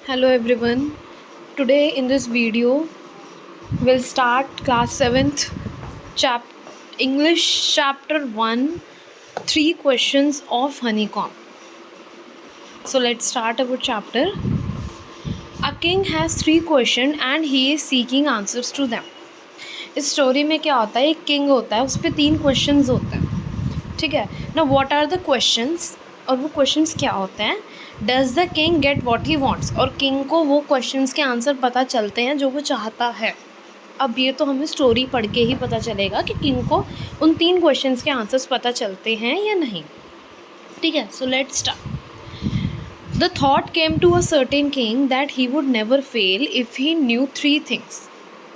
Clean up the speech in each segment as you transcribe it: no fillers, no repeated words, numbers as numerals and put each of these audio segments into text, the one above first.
Hello everyone. Today in this video we'll start class 7th chap English chapter 1, 3 questions of honeycomb. So let's start our chapter. A king has 3 questions and he is seeking answers to them. इस story में क्या होता है, एक king होता है, उस पर 3 क्वेश्चंस होते हैं. ठीक है ना. व्हाट आर द क्वेश्चंस, और वो क्वेश्चंस क्या होते हैं. Does the king get what he wants, और किंग को वो क्वेश्चंस के आंसर पता चलते हैं जो वो चाहता है. अब ये तो हमें स्टोरी पढ़ के ही पता चलेगा कि किंग को उन 3 क्वेश्चंस के आंसर्स पता चलते हैं या नहीं. ठीक है. So let's start. The thought came to a certain king that he would never fail if he knew 3 things.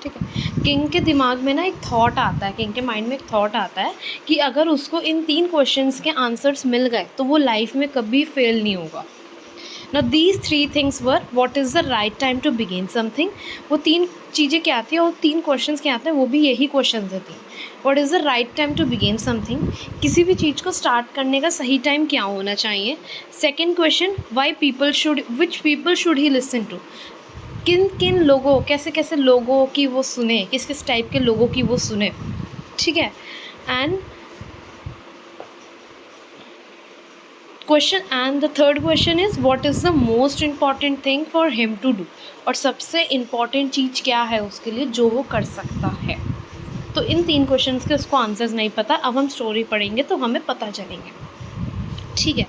ठीक है. किंग के दिमाग में ना एक थॉट आता है, किंग के माइंड में एक थॉट आता है कि अगर उसको इन 3 क्वेश्चंस के आंसर्स मिल गए तो वो लाइफ में कभी फेल नहीं होगा. Now these 3 things were, what is the right time to begin something. वो 3 चीज़ें क्या आती है और 3 क्वेश्चंस क्या आते हैं, वो भी यही क्वेश्चंस होती हैं. What is the right time to begin something, किसी भी चीज़ को स्टार्ट करने का सही टाइम क्या होना चाहिए. Second question, why people should, which people should he listen to, किन किन लोगों, कैसे कैसे लोगों की वो सुने, किस किस टाइप के लोगों की वो सुने. ठीक है. And question, and the third question is what is the most important thing for him to do, और सबसे इम्पॉर्टेंट चीज़ क्या है उसके लिए जो वो कर सकता है. तो इन 3 क्वेश्चंस के उसको आंसर्स नहीं पता. अब हम स्टोरी पढ़ेंगे तो हमें पता चलेंगे. ठीक है.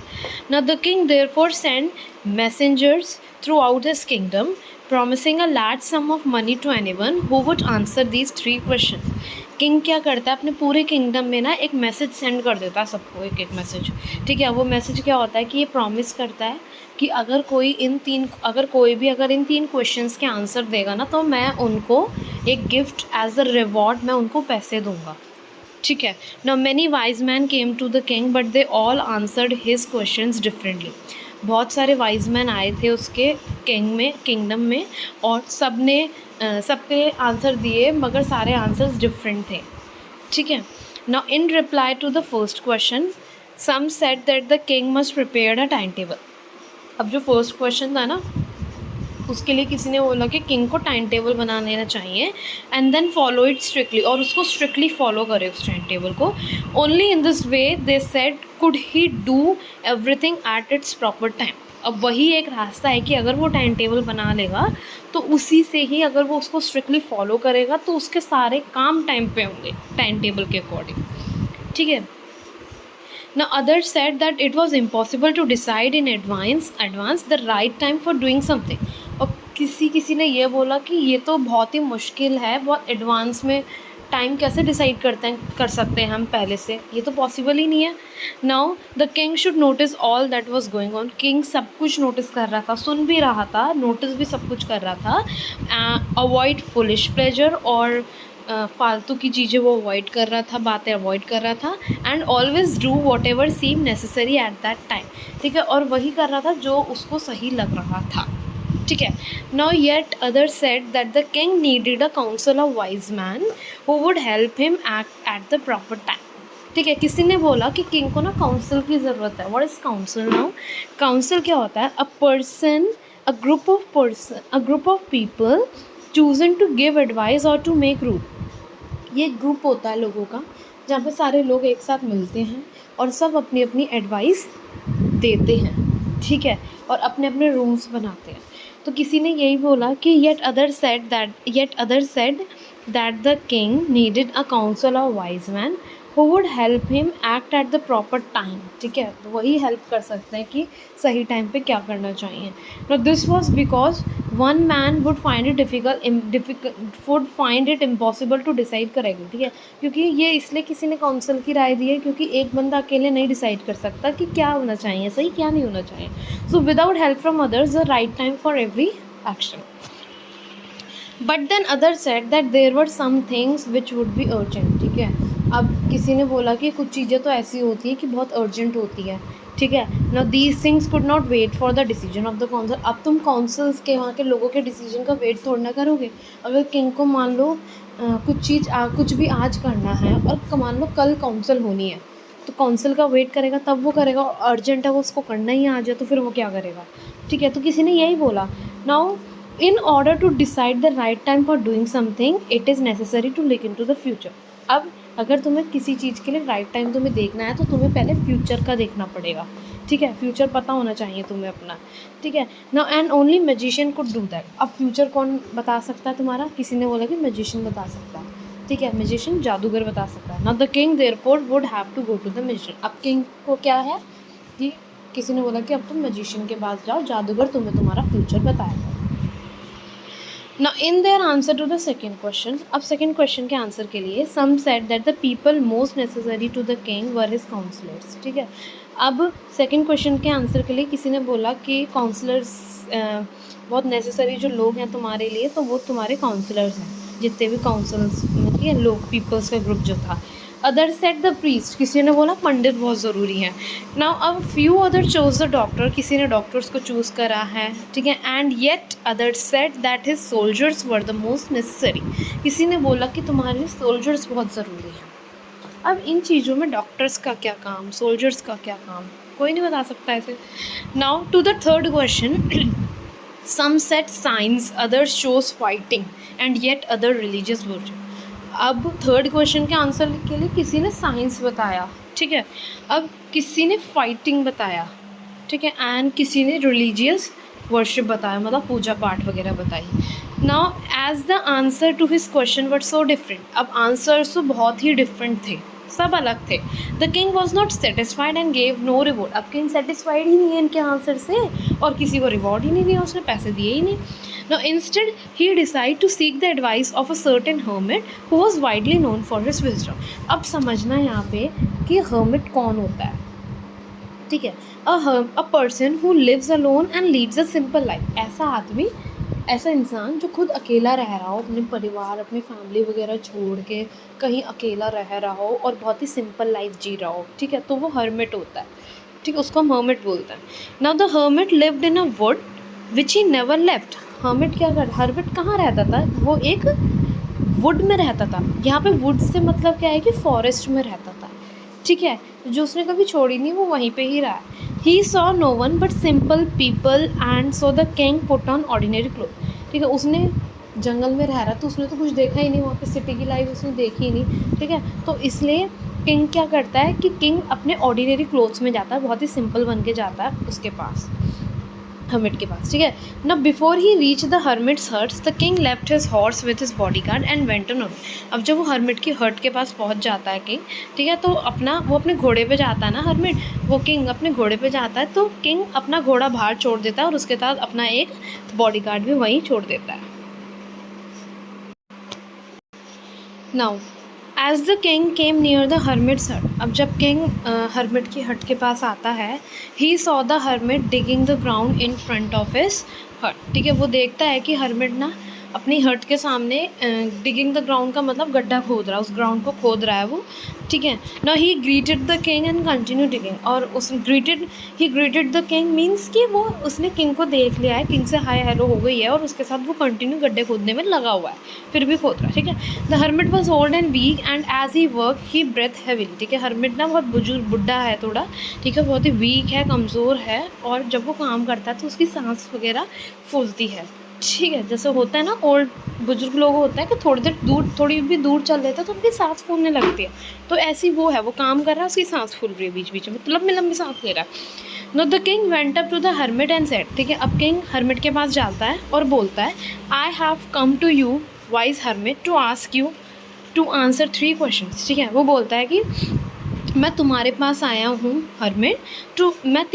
Now the king therefore send messengers through out his kingdom promising a large sum of money to anyone who would answer these 3 questions. King क्या करता है, अपने पूरे किंगडम में ना एक मैसेज सेंड कर देता है सबको, एक एक मैसेज. ठीक है. वो मैसेज क्या होता है कि ये प्रॉमिस करता है कि अगर कोई अगर इन 3 क्वेश्चंस के आंसर देगा ना तो मैं उनको एक गिफ्ट एज अ रिवॉर्ड मैं उनको पैसे दूंगा. ठीक है. Now many wise man came to the king but they all answered his questions differently. बहुत सारे वाइज मैन आए थे उसके किंगडम में और सबके आंसर दिए, मगर सारे आंसर्स डिफरेंट थे. ठीक है. Now in reply to the first question some said that the king must prepare a timetable. अब जो फर्स्ट क्वेश्चन था ना, उसके लिए किसी ने बोला कि किंग को टाइम टेबल बना लेना चाहिए and then follow it strictly, और उसको स्ट्रिक्टली फॉलो करे उस टाइम टेबल को. Only in this way they said could he do everything at its proper time. अब वही एक रास्ता है कि अगर वो टाइम टेबल बना लेगा तो उसी से ही, अगर वो उसको स्ट्रिक्टली फॉलो करेगा तो उसके सारे काम टाइम पे होंगे टाइम टेबल के अकॉर्डिंग. ठीक है. Now others said that it was impossible to decide in advance the right time for doing something. और किसी ने ये बोला कि ये तो बहुत ही मुश्किल है, बहुत एडवांस में टाइम कैसे डिसाइड कर सकते हैं हम पहले से, ये तो पॉसिबल ही नहीं है. Now the king should notice all that was going on. King सब कुछ नोटिस कर रहा था, सुन भी रहा था, नोटिस भी सब कुछ कर रहा था. अवॉइड फुलिश प्लेजर, और फालतू की चीज़ें वो अवॉइड कर रहा था, बातें अवॉइड कर रहा था. And always do whatever seem necessary at that time. ठीक है. और वही कर रहा था जो उसको सही लग रहा था. ठीक है. Now yet other said that the king needed a council of wise man who would help him act at the proper time. ठीक है. किसी ने बोला कि किंग को ना काउंसिल की ज़रूरत है. What is council now. Council क्या होता है, a group of people chosen to give advice और टू मेक रूल. ये ग्रुप होता है लोगों का जहाँ पे सारे लोग एक साथ मिलते हैं और सब अपनी अपनी एडवाइस देते हैं. ठीक है. और अपने अपने रूल्स बनाते हैं. तो किसी ने यही बोला कि yet other said that the king needed a council of wise man who would help him act at the proper time. ठीक है. तो वही हेल्प कर सकते हैं कि सही टाइम पे क्या करना चाहिए. No this was because one man would find it impossible to decide correctly. ठीक है. क्योंकि ये इसलिए किसी ने काउंसिल की राय दी है क्योंकि एक बंदा अकेले नहीं डिसाइड कर सकता कि क्या होना चाहिए सही, क्या नहीं होना चाहिए. So without help from others the right time for every action. But then other said that there were some things which would be urgent. ठीक है. अब किसी ने बोला कि कुछ चीज़ें तो ऐसी होती हैं कि बहुत अर्जेंट होती है. ठीक है. Now these things could not wait for the decision of the council. अब तुम काउंसिल्स के वहाँ के लोगों के डिसीजन का वेट थोड़ा ना करोगे. अगर किंग को मान लो कुछ भी आज करना है और मान लो कल काउंसिल होनी है, तो काउंसिल का वेट करेगा तब वो करेगा. अर्जेंट है वो उसको करना ही आज है तो फिर वो क्या करेगा. ठीक है, तो किसी ने यही बोला, now in order to decide the right time for doing something it is necessary to look into the future. अब अगर तुम्हें किसी चीज़ के लिए राइट टाइम तुम्हें देखना है तो तुम्हें पहले फ्यूचर का देखना पड़ेगा, ठीक है, फ्यूचर पता होना चाहिए तुम्हें अपना, ठीक है। Now and only magician could do that. अब फ्यूचर कौन बता सकता है तुम्हारा? किसी ने बोला कि मैजिशियन बता सकता है, ठीक है, मैजिशियन जादूगर बता सकता है। Now the king therefore would have to go to the magician. अब किंग को क्या है कि किसी ने बोला कि अब तुम मैजिशियन के पास जाओ, जादूगर तुम्हें तुम्हारा फ्यूचर बताएगा। Now in their answer to the second question, अब second question के आंसर के लिए some said that the people most necessary to the king were his counselors, ठीक है। अब second question के आंसर के लिए किसी ने बोला कि काउंसलर्स बहुत नेसेसरी जो लोग हैं तुम्हारे लिए, तो वो तुम्हारे काउंसलर्स हैं, जितने भी काउंसल्स ठीक है लोग, पीपल्स का ग्रुप जो था। अदर सेट द प्रीस्ट, किसी ने बोला पंडित बहुत ज़रूरी है। नाउ अब few other choose the doctor, किसी ने डॉक्टर्स को चूज़ करा है, ठीक है। And yet other set that his soldiers were the most necessary, किसी ने बोला कि तुम्हारे सोल्जर्स बहुत ज़रूरी हैं। अब इन चीज़ों में डॉक्टर्स का क्या काम, सोल्जर्स का क्या काम, कोई नहीं बता सकता ऐसे। Now to the third question, some said science, others chose fighting and yet other religious version. अब थर्ड क्वेश्चन के आंसर के लिए किसी ने साइंस बताया, ठीक है, अब किसी ने फाइटिंग बताया, ठीक है, एंड किसी ने रिलीजियस वर्शिप बताया, मतलब पूजा पाठ वगैरह बताई। Now as the answer to his question were so different, अब आंसर्स तो बहुत ही डिफरेंट थे, सब अलग थे। The king was not satisfied and gave no reward. अब किंग सेटिस्फाइड ही नहीं है इनके आंसर से और किसी को रिवॉर्ड ही नहीं दिया, उसने पैसे दिए ही नहीं। Now instead he decided to seek the advice of a certain hermit who was widely known for his wisdom. अब समझना यहाँ पे कि hermit कौन होता है, ठीक है। a person who lives alone and leads a simple life, ऐसा आदमी, ऐसा इंसान जो खुद अकेला रह रहा हो, अपने परिवार अपनी फैमिली वगैरह छोड़ के कहीं अकेला रह रहा हो और बहुत ही सिंपल लाइफ जी रहा हो, ठीक है, तो वो hermit होता है, ठीक है, उसको हम hermit बोलते हैं। Now the hermit lived in a wood which he never left. Hermit क्या कर, हर्मिट कहाँ रहता था? वो एक वुड में रहता था। यहाँ पे वुड से मतलब क्या है कि फॉरेस्ट में रहता था, ठीक है, जो उसने कभी छोड़ी नहीं, वो वहीं पे ही रहा। He saw no one but simple people and so the king put on ordinary cloth, ठीक है, उसने जंगल में रह रहा तो उसने तो कुछ देखा ही नहीं, वहाँ पे सिटी की लाइफ उसने देखी ही नहीं, ठीक है, तो इसलिए किंग क्या करता है कि किंग अपने ऑर्डिनरी क्लोथ्स में जाता है, बहुत ही सिंपल बन के जाता है उसके पास, हर्मिट के पास, ठीक है ना। Before he reach the hermits hertz the king left his horse with his body guard and went on. अब जब वो हर्मिट की हर्ट के पास पहुंच जाता है किंग, ठीक है, तो वो अपने घोड़े पे जाता है ना हर्मिट, वो किंग अपने घोड़े पे जाता है, तो किंग अपना घोड़ा बाहर छोड़ देता है और उसके साथ अपना एक बॉडी गार्ड भी वहीं छोड़ देता है। Now as the king came near the hermit's hut, अब जब किंग हर्मिट की हट के पास आता है, he saw the hermit digging the ground in front of his हट, ठीक है, वो देखता है कि हर्मिट ना अपनी हट के सामने डिगिंग द ग्राउंड का मतलब गड्ढा खोद रहा है, उस ग्राउंड को खोद रहा है वो, ठीक है ना। ही greeted the king and continue digging, और उस ही ग्रीटेड द किंग मीन्स कि वो उसने किंग को देख लिया है, किंग से हाय हेलो हो गई है और उसके साथ वो कंटिन्यू गड्ढे खोदने में लगा हुआ है, फिर भी खोद रहा है, ठीक है। The hermit was old and weak and as he work he breath heavily, ठीक है, हर्मिट ना बहुत बुजुर्ग बुढ़ा है थोड़ा, ठीक है, बहुत ही वीक है, कमज़ोर है, और जब वो काम करता है तो उसकी सांस वगैरह फूलती है, ठीक है, जैसे होता है ना ओल्ड बुजुर्ग लोग होता है कि थोड़ी देर दूर, थोड़ी भी दूर चल लेते हैं तो उनकी सांस फूलने लगती है, तो ऐसी वो है, वो काम कर रहा है, उसकी सांस फूल रही है बीच बीच में, लंबी लंबी सांस ले रहा है। Now the king went up to the hermit and said, ठीक है, अब किंग हर्मिट के पास जाता है और बोलता है, I have come to you wise hermit to ask you to answer 3 questions, ठीक है, वो बोलता है कि मैं तुम्हारे पास आया हूँ हर्मिट, मैं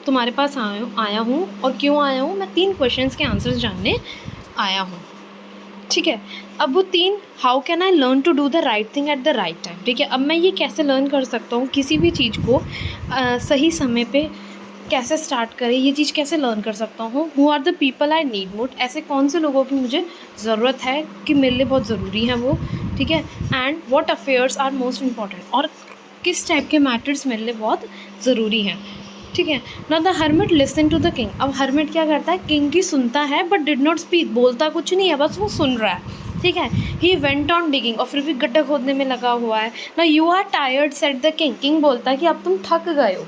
तुम्हारे पास आया हूँ, और क्यों आया हूँ, मैं 3 क्वेश्चंस के आंसर्स जानने आया हूँ, ठीक है। अब वो 3, how can I learn to do the right thing at the right time, ठीक है, अब मैं ये कैसे लर्न कर सकता हूँ किसी भी चीज़ को सही समय पे कैसे स्टार्ट करें, ये चीज़ कैसे लर्न कर सकता हूँ। Who are the people I need most, ऐसे कौन से लोगों की मुझे ज़रूरत है कि मेरे लिए बहुत ज़रूरी है वो, ठीक है। And what affairs are most important, और किस टाइप के मैटर्स मेरे लिए बहुत ज़रूरी हैं, ठीक है। Now the hermit listen to the king, अब हर्मिट क्या करता है, किंग की सुनता है बट डिड नॉट स्पीक, बोलता कुछ नहीं है, बस वो सुन रहा है, ठीक है। ही वेंट ऑन डिगिंग, और फिर भी गड्ढा खोदने में लगा हुआ है ना। You are tired said the king, king बोलता है कि अब तुम थक गए हो,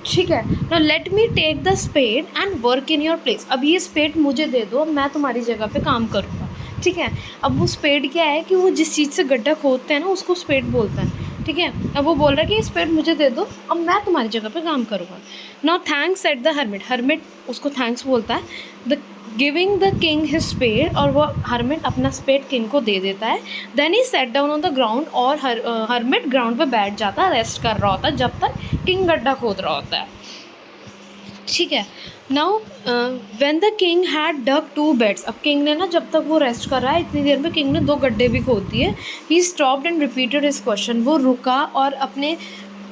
ठीक है। Now let me take the spade and work in your place. अब ये स्पेड मुझे दे दो, मैं तुम्हारी जगह पे काम करूँगा। ठीक है। अब वो स्पेड क्या है कि वो जिस चीज़ से गड्ढा खोदते हैं ना उसको स्पेड बोलते हैं। ठीक है। अब वो बोल रहा है कि ये स्पेड मुझे दे दो, अब मैं तुम्हारी जगह पे काम करूँगा। Now thanks at the hermit. Hermit उसको थैंक्स बोलता है। The giving the king his spade, और वो हर्मिट अपना स्पेड किंग को दे देता है। Then he sat down on the ground, और हर्मिट ग्राउंड पे बैठ जाता है, रेस्ट कर रहा होता है जब तक किंग गड्ढा खोद रहा होता है। ठीक है। Now when the king had dug 2 beds. अब किंग ने ना, जब तक वो रेस्ट कर रहा है इतनी देर में किंग ने 2 गड्ढे भी खोद दिए। He stopped and repeated his question. वो रुका और अपने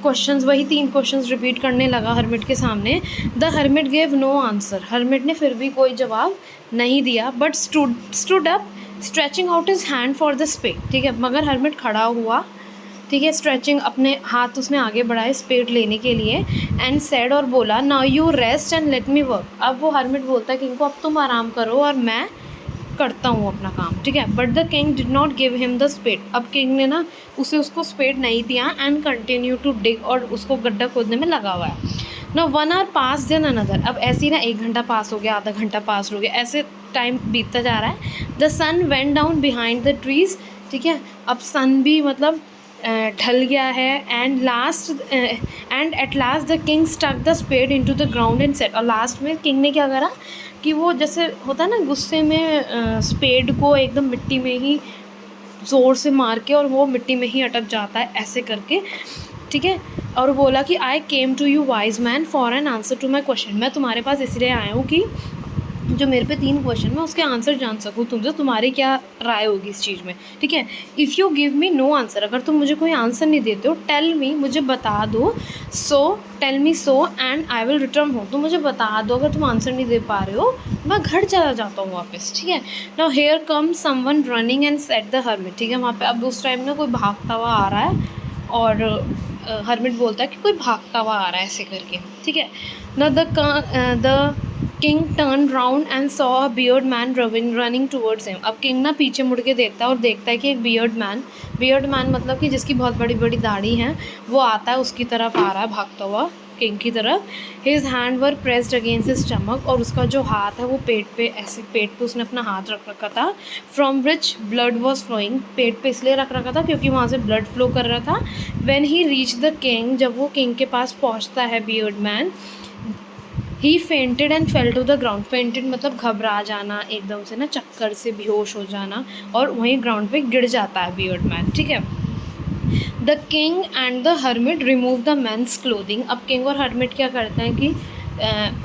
क्वेश्चंस, वही 3 क्वेश्चंस रिपीट करने लगा हर्मिट के सामने। The hermit gave no answer. Hermit ने फिर भी कोई जवाब नहीं दिया, but stood up stretching out his hand for the spade. ठीक है। मगर हर्मिट खड़ा हुआ, ठीक है, स्ट्रेचिंग, अपने हाथ उसने आगे बढ़ाए स्पेड लेने के लिए। एंड सेड, और बोला, now you rest and let me work. अब वो हर्मिट बोलता है किंग को, अब तुम आराम करो और मैं करता हूँ अपना काम। ठीक है। But the king did not give him the spade. अब किंग ने ना उसको स्पेड नहीं दिया एंड कंटिन्यू टू डिग, और उसको गड्ढा खोदने में लगा हुआ है। ना 1 आवर पास देन अनदर। अब ऐसे ही ना 1 घंटा पास हो गया, आधा घंटा पास हो गया, ऐसे टाइम बीतता जा रहा है। The sun went down behind the trees. ठीक है। अब सन भी मतलब ढल गया है। And at last the king stuck the spade into the ground and said. और लास्ट में किंग ने क्या करा कि वो जैसे होता है ना गुस्से में, स्पेड को एकदम मिट्टी में ही ज़ोर से मार के, और वो मिट्टी में ही अटक जाता है ऐसे करके। ठीक है। और बोला कि I came to you wise man for an answer to my question. मैं तुम्हारे पास इसलिए आया हूँ कि जो मेरे पे 3 क्वेश्चन में उसके आंसर जान सकूँ तुमसे, तुम्हारी क्या राय होगी इस चीज़ में। ठीक है। If you give me know answer, अगर तुम मुझे कोई आंसर नहीं देते हो, टेल मी, मुझे बता दो, so tell me so and I will return home. तो मुझे बता दो, अगर तुम आंसर नहीं दे पा रहे हो मैं घर चला जाता हूँ वापस। ठीक है। Now here come someone running and set the hermit. ठीक है। वहाँ पे अब उस टाइम ना कोई भागता हुआ आ रहा है, और हर्मिट बोलता है कि कोई भागता हुआ आ रहा है ऐसे करके। ठीक है। Now the king turn round and saw a beard man running towards him. अब किंग ना पीछे मुड़ के देखता है और देखता है कि एक बियर्ड मैन मतलब कि जिसकी बहुत बड़ी बड़ी दाढ़ी है, वो आता है, उसकी तरफ आ रहा है भागता हुआ किंग की तरफ। हिज हैंड वर प्रेस्ड अगेंस्ट हिज स्टमक, और उसका जो हाथ है वो पेट पे, ऐसे पेट पे उसने अपना हाथ रख रखा था। From which blood was flowing. पेट पे इसलिए रख रखा था क्योंकि वहाँ से ब्लड फ्लो कर रहा था। When he reach the king, जब वो किंग के पास पहुँचता है beard man, he fainted and fell to the ground. Fainted मतलब घबरा जाना, एकदम से ना चक्कर से बेहोश हो जाना, और वहीं ग्राउंड पे गिर जाता है बियर्ड मैन। ठीक है। The king and the hermit remove the man's clothing. अब किंग और हर्मिट क्या करते हैं कि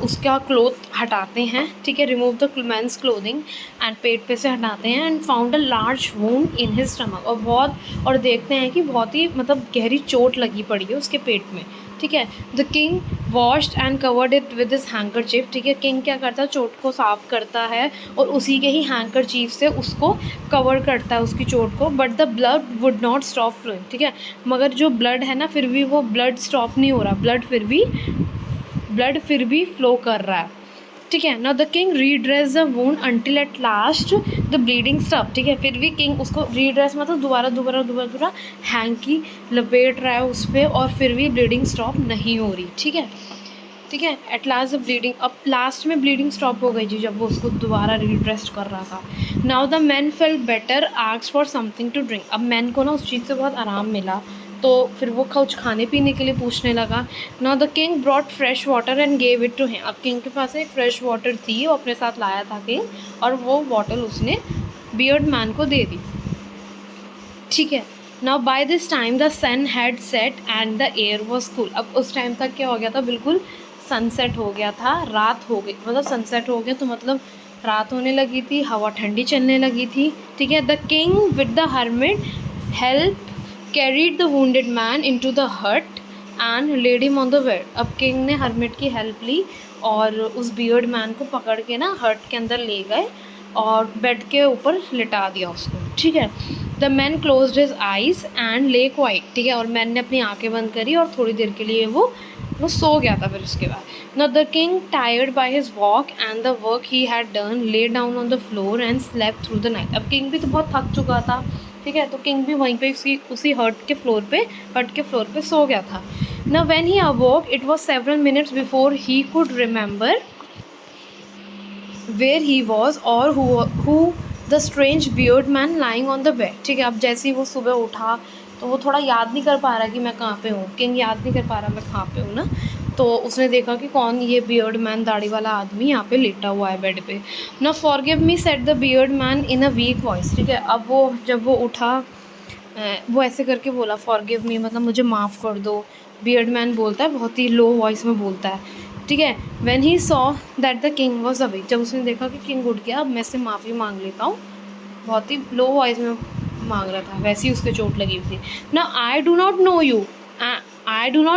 उसका क्लोथ हटाते हैं। ठीक है। Remove the man's clothing and पेट पे से हटाते हैं। And found a large wound in his stomach, और देखते हैं कि बहुत ही मतलब गहरी चोट लगी पड़ी है उसके पेट में। ठीक है। The king washed and covered it with his handkerchief. ठीक है। किंग क्या करता है, चोट को साफ़ करता है और उसी के ही हैंकरचीफ से उसको कवर करता है उसकी चोट को। But the blood would not stop flowing. ठीक है। मगर जो ब्लड है ना, फिर भी वो ब्लड स्टॉप नहीं हो रहा, ब्लड फिर भी फ्लो कर रहा है। ठीक है। Now the king redress the wound until at last the bleeding stop. ठीक है। फिर भी किंग उसको रीड्रेस मतलब दोबारा हैंकी लपेट रहा है उस पर, और फिर भी ब्लीडिंग स्टॉप नहीं हो रही। ठीक है। ठीक है। एट लास्ट द ब्लीडिंग, अब लास्ट में ब्लीडिंग स्टॉप हो गई जी जब वो उसको दोबारा रीड्रेस कर रहा था। Now the man felt better, asked for something to drink. अब मैन को ना उस चीज़ से बहुत आराम मिला, तो फिर वो कुछ खाने पीने के लिए पूछने लगा। Now the king brought fresh water and gave it to him. अब किंग के पास एक फ्रेश वाटर थी, वो अपने साथ लाया था किंग, और वो बॉटल उसने बियर्ड मैन को दे दी। ठीक है। Now by this time the sun had set and the air was cool. अब उस टाइम तक क्या हो गया था, बिल्कुल सनसेट हो गया था, रात हो गई, मतलब सनसेट हो गया तो मतलब रात होने लगी थी, हवा ठंडी चलने लगी थी। ठीक है। The king with the hermit help carried the wounded man into the hut and laid him on the bed. अब किंग ने हर्मिट की हेल्प ली और उस बियर्ड मैन को पकड़ के ना हट के अंदर ले गए और बेड के ऊपर लिटा दिया उसको। ठीक है। The man closed his eyes and ले क्वाइट। ठीक है। और मैन ने अपनी आंखें बंद करी और थोड़ी देर के लिए वो सो गया था। फिर उसके बाद now the king tired by his walk and the work he had done lay down on the floor and slept through the night. अब किंग भी तो बहुत थक चुका था, ठीक है। तो किंग भी वहीं पे उसी हट के फ्लोर पे सो गया था। ना when he awoke it was several minutes before he could remember where he was और who the strange bearded man lying on the bed. ठीक है, अब जैसे ही वो सुबह उठा तो वो थोड़ा याद नहीं कर पा रहा कि मैं कहाँ पे हूँ, किंग याद नहीं कर पा रहा मैं कहाँ पे हूँ ना। तो उसने देखा कि कौन ये बियर्ड मैन, दाढ़ी वाला आदमी यहाँ पे लेटा हुआ है बेड पे। ना forgive me said the beard man in a week voice. ठीक है, अब वो जब वो उठा वो ऐसे करके बोला फॉरगिव मी, मतलब मुझे माफ़ कर दो। बियर्ड मैन बोलता है, बहुत ही लो वॉइस में बोलता है। ठीक है, when he saw that the king was awake, जब उसने देखा कि किंग उठ गया, अब मैं से माफ़ी मांग लेता हूँ, बहुत ही लो वॉइस में मांग रहा था, वैसे ही उसके चोट लगी हुई थी ना। I do not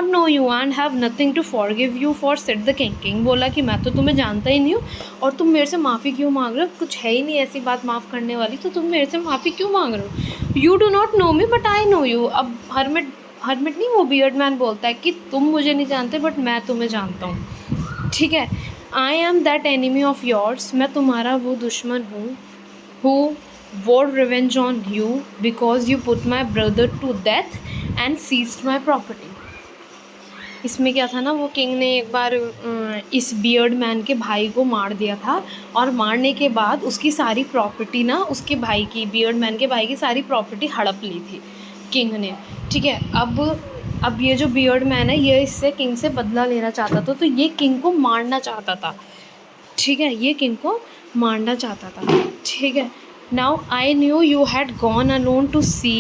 know you and have nothing to forgive you for, said the king. King बोला कि मैं तो तुम्हें जानता ही नहीं हूँ और तुम मेरे से माफ़ी क्यों मांग रहे हो, कुछ है ही नहीं ऐसी बात माफ़ करने वाली, तो तुम मेरे से माफ़ी क्यों मांग रहे हो। You do not no me but I know you. अब हरमिट नहीं, वो बियर्ड मैन बोलता है कि तुम मुझे नहीं जानते बट मैं तुम्हें जानता हूँ। ठीक है, I am that enemy of yours, मैं तुम्हारा वो दुश्मन हूँ who vowed revenge on you because you put my brother to death and seized my property। इसमें क्या था ना, वो किंग ने एक बार इस बियर्ड मैन के भाई को मार दिया था और मारने के बाद उसकी सारी प्रॉपर्टी ना, उसके भाई की, बियर्ड मैन के भाई की सारी प्रॉपर्टी हड़प ली थी किंग ने। ठीक है, अब ये जो बियर्ड मैन है ये इससे किंग से बदला लेना चाहता था, तो ये किंग को मारना चाहता था। ठीक है, ये किंग को मारना चाहता था। ठीक है, now I knew you had gone alone to see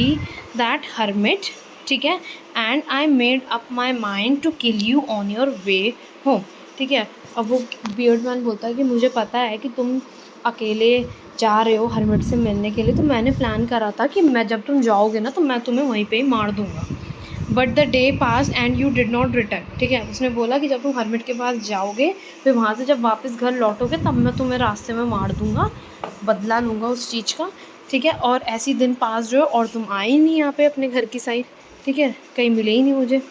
that hermit. ठीक है, and I made up my mind to kill you on your way home. ठीक है, अब वो बियर्ड मैन बोलता है कि मुझे पता है कि तुम अकेले जा रहे हो हर्मिट से मिलने के लिए, तो मैंने प्लान करा था कि मैं जब तुम जाओगे ना तो मैं तुम्हें वहीं पे ही मार दूँगा। But the day pass and you did not return. ठीक है, उसने बोला कि जब तुम हर्मिट के पास जाओगे, फिर वहाँ से जब वापस घर लौटोगे तब मैं तुम्हें रास्ते में मार दूँगा, बदला लूँगा उस चीज़ का। ठीक है, और ऐसी दिन पास जो है और तुम आए ही नहीं यहाँ पे अपने घर की साइड। ठीक है, कहीं मिले ही नहीं मुझे।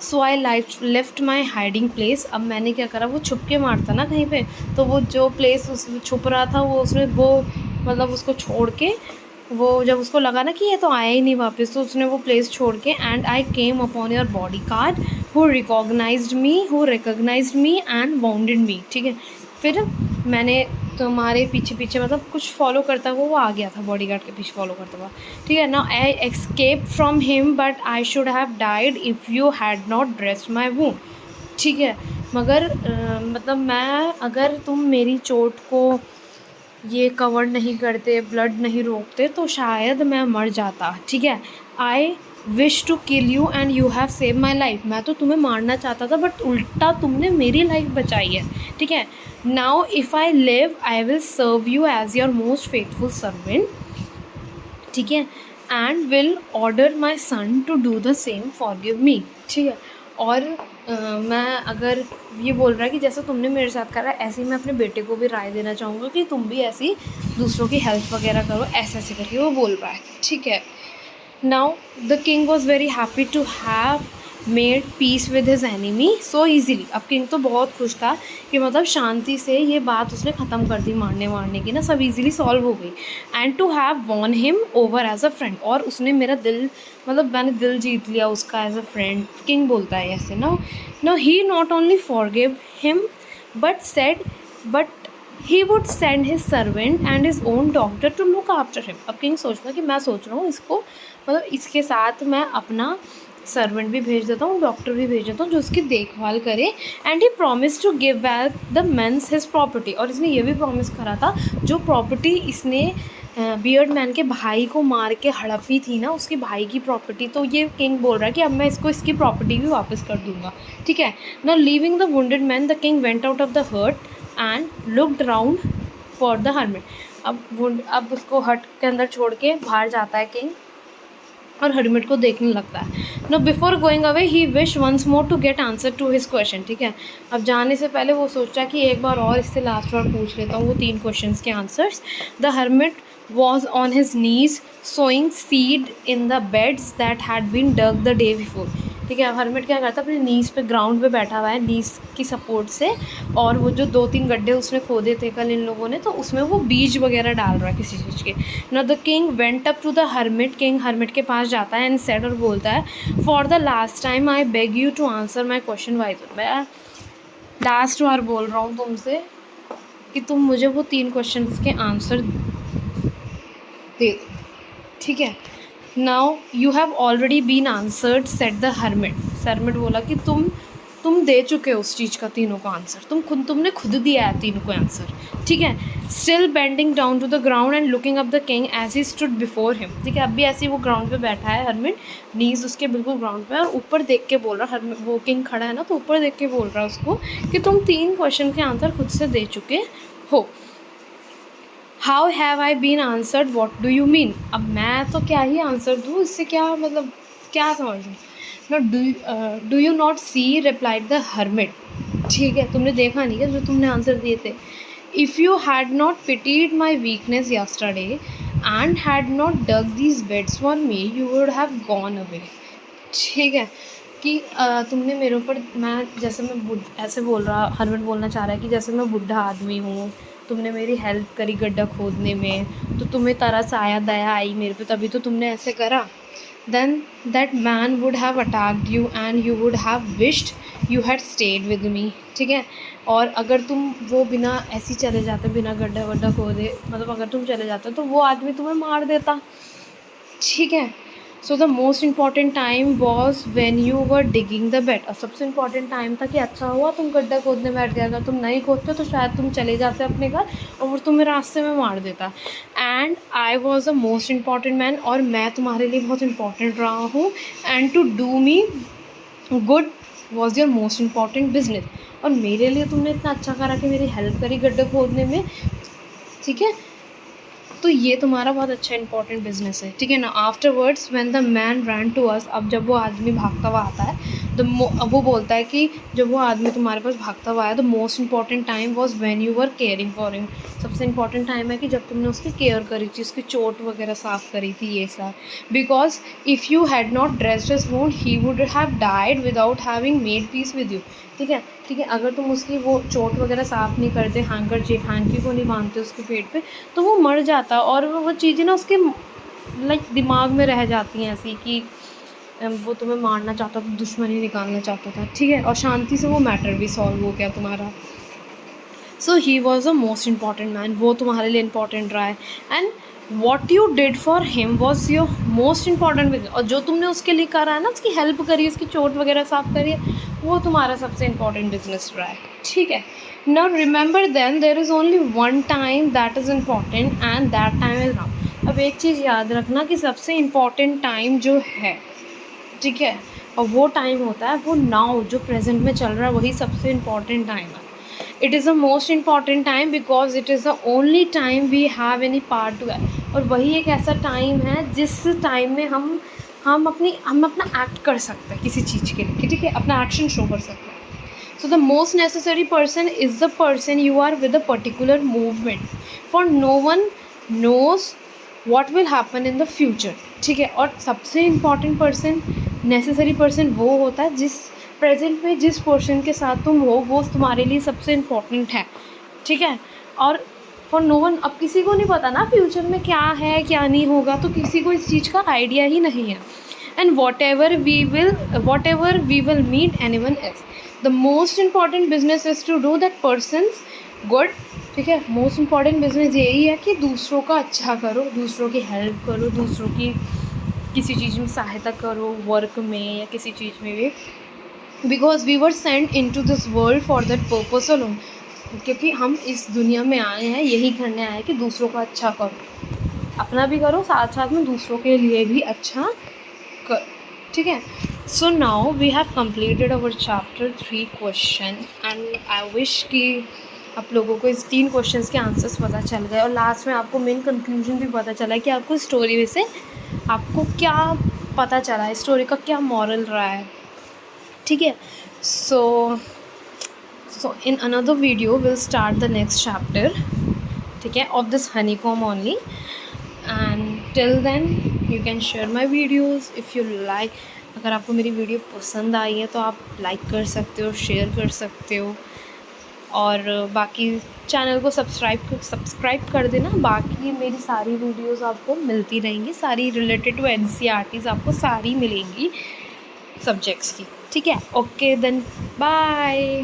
So I left my hiding place. अब मैंने क्या करा, वो छुप के मारता ना कहीं पे, तो वो जो प्लेस उस छुप रहा था वो उसने वो मतलब उसको छोड़ के, वो जब उसको लगा ना कि ये तो आया ही नहीं वापस, तो उसने वो प्लेस छोड़ के, and I came upon your bodyguard who recognised me and wounded me. ठीक है, फिर मैंने तुम्हारे पीछे पीछे मतलब कुछ फॉलो करता हुआ वो आ गया था, बॉडीगार्ड के पीछे फॉलो करता हुआ। ठीक है ना, I escape from him but I should have died if you had not dressed my wound. ठीक है, मगर मतलब मैं, अगर तुम मेरी चोट को ये कवर नहीं करते, ब्लड नहीं रोकते, तो शायद मैं मर जाता। ठीक है, I wish to kill you and you have save my life. मैं तो तुम्हें मारना चाहता था बट उल्टा तुमने मेरी लाइफ बचाई है। ठीक है, now if I live I will serve you as your most faithful servant. ठीक है, and will order my son to do the same, forgive me. ठीक है, और मैं अगर ये बोल रहा है कि जैसा तुमने मेरे साथ करा ऐसे ही मैं अपने बेटे को भी राय देना चाहूँगा कि तुम भी ऐसी दूसरों की हेल्प वगैरह करो, ऐसे ऐसे करके वो बोल रहा है। ठीक है, now the king was very happy to have made peace with his enemy so easily. अब किंग तो बहुत खुश था कि मतलब शांति से ये बात उसने ख़त्म कर दी, मारने की ना, सब ईजीली सॉल्व हो गई। And to have won him over as a friend, और उसने मेरा दिल, मतलब मैंने दिल जीत लिया उसका एज अ फ्रेंड। किंग बोलता है ऐसे ना। No he not only forgive him but he would send his servant and his own doctor to look after him. अब किंग सोचता कि मैं सोच रहा हूँ इसको, मतलब इसके साथ मैं अपना सर्वेंट भी भेज देता हूँ, डॉक्टर भी भेज देता हूँ जो उसकी देखभाल करे। And he promise to give back the men's his property, और इसने ये भी प्रॉमिस करा था जो प्रॉपर्टी इसने बियर्ड मैन के भाई को मार के हड़पी थी ना, उसके भाई की प्रॉपर्टी, तो ये किंग बोल रहा है कि अब मैं इसको इसकी प्रॉपर्टी भी वापस कर दूंगा। ठीक है, now leaving the wounded man the king went out of the hut and looked round for the hermit. अब उसको हट के अंदर छोड़ के बाहर जाता है किंग और हर्मिट को देखने लगता है। Now before going away he wish once more to get answer to his question. ठीक है, अब जाने से पहले वो सोचा कि एक बार और इससे लास्ट बार पूछ लेता हूँ वो 3 क्वेश्चंस के answers. The hermit was on his knees sowing seed in the beds that had been dug the day before. ठीक है। अब हर्मिट क्या करता है, अपनी नीज़ पे ग्राउंड पे बैठा हुआ है नीज़ की सपोर्ट से, और वो जो 2-3 गड्ढे उसने खोदे थे कल इन लोगों ने, तो उसमें वो बीज वगैरह डाल रहा है किसी चीज़ के। Now the king went up to the hermit, king hermit के पास जाता है एंड सेड, और बोलता है, for the last time I beg you to answer my question wise. मैं लास्ट बार बोल रहा हूँ तुमसे कि तुम मुझे वो 3 क्वेश्चन के आंसर दे दो, ठीक है। Now you have already been answered said the hermit. Hermit बोला कि तुम दे चुके हो उस चीज़ का तीनों को आंसर, तुमने खुद दिया है तीनों को आंसर, ठीक है। Still bending down to the ground and looking up the king as he stood before him, ठीक है। अब भी ऐसे ही वो ग्राउंड पे बैठा है हर्मिट, नीज उसके बिल्कुल ग्राउंड पे, और ऊपर देख के बोल रहा हर्मिट, वो किंग खड़ा है ना, तो ऊपर देख के बोल रहा है उसको कि तुम 3 क्वेश्चन के आंसर खुद से दे चुके हो। How have I been answered, what do you mean. अब मैं तो क्या ही आंसर दूँ, इससे क्या मतलब, क्या समझ लूँ। Not do you not see, replied the hermit, ठीक है, तुमने देखा नहीं है जो तुमने आंसर दिए थे। If you had not pitied my weakness yesterday and had not dug these beds for me, you would have gone away, ठीक है। कि तुमने मेरे ऊपर, मैं जैसे मैं ऐसे बोल रहा, हरमन बोलना चाह रहा है कि जैसे मैं बुढ़ा आदमी हूँ, तुमने मेरी हेल्प करी गड्ढा खोदने में, तो तुम्हें तरस आया, दया आई मेरे पे, तभी तो तुमने ऐसे करा। Then that man would have attacked you and you would have wished you had stayed with me, ठीक है। और अगर तुम वो बिना ऐसे चले जाते, बिना गड्ढा वड्ढा खोदे, मतलब अगर तुम चले जाते तो वो आदमी तुम्हें मार देता, ठीक है। सो the most important time was when you were digging the bed. और सबसे इम्पॉर्टेंट टाइम था कि अच्छा हुआ तुम गड्ढा खोदने बैठ गया, अगर तुम नहीं खोदते तो शायद तुम चले जाते अपने घर और वो तुम्हें रास्ते में मार देता। And I was the most important man, और मैं तुम्हारे लिए बहुत इंपॉर्टेंट रहा हूँ। And to do me good was your most important business, और मेरे लिए तुमने इतना अच्छा करा कि मेरी हेल्प करी गड्ढा खोदने में, ठीक है। तो ये तुम्हारा बहुत अच्छा इंपॉर्टेंट बिजनेस है, ठीक है ना। Afterwards when the man run to us, अब जब वो आदमी भागता हुआ आता है, अब वो बोलता है कि जब वो आदमी तुम्हारे पास भागता हुआ आया, the most important time was when you were caring for him. सबसे इंपॉर्टेंट टाइम है कि जब तुमने उसकी केयर करी थी, उसकी चोट वगैरह साफ़ करी थी, ये सब। Because if you had not dressed his wound he would have died without having made peace with you, ठीक है, ठीक है। अगर तुम उसकी वो चोट वगैरह साफ़ नहीं करते, हैंकी को नहीं बांधते उसके पेट पे, तो वो मर जाता, और वो चीज़ें ना उसके लाइक दिमाग में रह जाती हैं ऐसी कि वो तुम्हें मारना चाहता था, दुश्मनी निकालना चाहता था, ठीक है। और शांति से वो मैटर भी सॉल्व हो गया तुम्हारा। So he was the most important man, वो तुम्हारे लिए इम्पॉर्टेंट रहा है। And what you did for him was your most important business, और जो तुमने उसके लिए करा है ना, उसकी हेल्प करी, उसकी चोट वगैरह साफ करी है, वो तुम्हारा सबसे इम्पॉर्टेंट बिजनेस रहा है, ठीक है। Now remember then there is only one time that is important and that time is now. अब एक चीज़ याद रखना कि सबसे इम्पॉर्टेंट टाइम जो है, ठीक है, और वो टाइम होता है वो नाउ, जो प्रेजेंट में चल रहा है, वही सबसे इम्पॉर्टेंट टाइम है। It is the most important time because it is the only time we have any part to act, और वही एक ऐसा टाइम है जिस टाइम में हम अपना एक्ट कर सकते हैं किसी चीज़ के लिए, ठीक है, अपना एक्शन शो कर सकते हैं। So the most necessary person is the person you are with a particular movement, for no one knows what will happen in the future, ठीक है। और सबसे इम्पॉर्टेंट पर्सन, नेसेसरी पर्सन वो होता है जिस प्रेजेंट में जिस पर्सन के साथ तुम हो, वो तुम्हारे लिए सबसे इम्पॉर्टेंट है, ठीक है। और फॉर नो वन, अब किसी को नहीं पता ना फ्यूचर में क्या है क्या नहीं होगा, तो किसी को इस चीज़ का आइडिया ही नहीं है। And whatever we will meet anyone else, the most important business is to do that person's good, ठीक है। मोस्ट इम्पॉर्टेंट बिजनेस यही है कि दूसरों का अच्छा करो, दूसरों की हेल्प करो, दूसरों की किसी चीज़ में सहायता करो, वर्क में या किसी चीज़ में भी। Because we were sent into this world for that purpose alone, क्योंकि हम इस दुनिया में आए हैं यही करने आए हैं कि दूसरों का अच्छा करो, अपना भी करो, साथ साथ में दूसरों के लिए भी अच्छा कर, ठीक है। So now we have completed our chapter 3 question, and I wish कि आप लोगों को इस 3 क्वेश्चंस के आंसर्स पता चल गए, और लास्ट में आपको मेन कंक्लूजन भी पता चला कि आपको स्टोरी में से आपको क्या पता चला है, स्टोरी का क्या मॉरल रहा है, ठीक है। So in another video will start the next chapter, ठीक है, of this honeycomb only. And till then you can share my videos if you like, अगर आपको मेरी वीडियो पसंद आई है तो आप लाइक कर सकते हो, शेयर कर सकते हो, और बाकी चैनल को सब्सक्राइब कर देना। बाकी मेरी सारी वीडियोस आपको मिलती रहेंगी, सारी रिलेटेड टू एनसीईआरटीज़ आपको सारी मिलेंगी सब्जेक्ट्स की। ठीक है, ओके देन, बाय।